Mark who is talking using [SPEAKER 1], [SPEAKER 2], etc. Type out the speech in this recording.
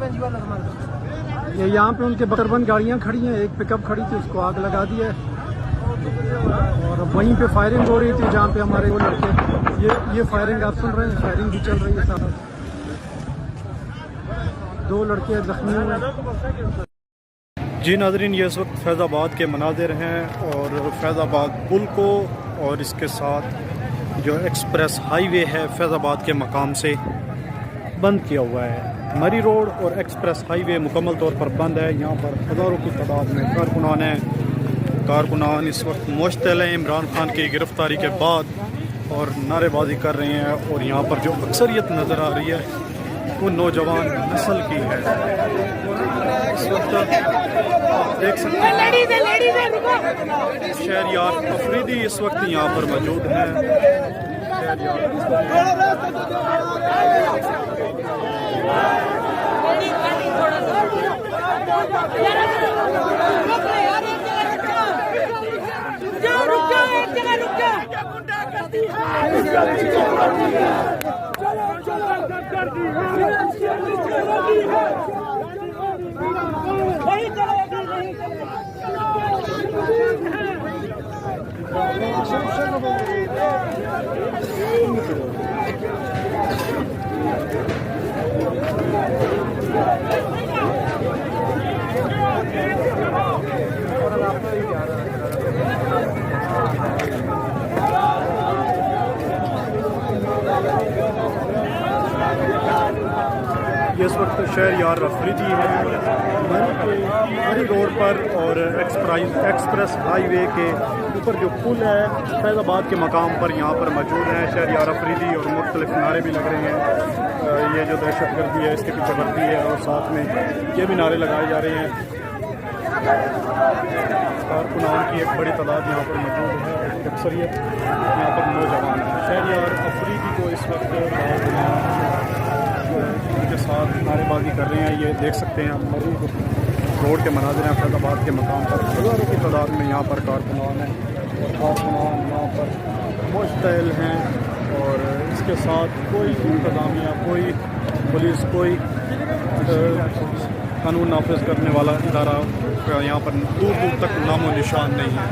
[SPEAKER 1] ये यहाँ पे उनके बकरबंद गाड़ियाँ खड़ी हैं, एक पिकअप खड़ी थी उसको आग लगा दी है और वहीं पे फायरिंग हो रही थी जहाँ पे हमारे वो लड़के ये फायरिंग आप सुन रहे हैं, फायरिंग भी चल रही है सारा। 2 लड़के जख्मी हुए।
[SPEAKER 2] जी नाज़रीन, ये इस वक्त फैज़ाबाद के मनाज़िर हैं और फैज़ाबाद पुल को और इसके साथ जो एक्सप्रेस हाईवे है फैज़ाबाद के मकाम से बंद किया हुआ है। मरी रोड और एक्सप्रेस हाईवे मुकम्मल तौर पर बंद है। यहाँ पर हज़ारों की तादाद में कारकुनान इस वक्त मुश्तल हैं इमरान खान की गिरफ़्तारी के बाद और नारेबाजी कर रहे हैं और यहाँ पर जो अक्सरियत नज़र आ रही है वो नौजवान नस्ल की है। इस वक्त आप देख सकते हैं शहरयार अफरीदी इस वक्त यहाँ पर मौजूद हैं। ये इस वक्त शहरयार अफरीदी है मरी रोड पर और एक्सप्रेस हाईवे के ऊपर जो पुल है फैज़ाबाद के मकाम पर यहाँ पर मौजूद हैं शहरयार अफरीदी और मुख्तलिफ नारे भी लग रहे हैं। ये जो दहशतगर्दी है इसके पीछे वर्दी है और साथ में ये भी नारे लगाए जा रहे हैं। कारकुनान की एक बड़ी तादाद यहाँ पर मौजूद है, अक्सरियत यहाँ पर नौजवान है। शहरयार अफरीदी को इस वक्त के साथ नारेबाजी कर रहे हैं। ये देख सकते हैं मरी रोड के मनाज़िर हैं फैज़ाबाद के मकाम पर हज़ारों की तादाद में यहाँ पर कारकुनान हैं और कारकुनान यहाँ पर मुश्तल हैं और इसके साथ कोई इंतज़ामिया, कोई पुलिस, कोई कानून नाफिज करने वाला इदारा यहाँ पर दूर दूर तक नामो निशान नहीं है।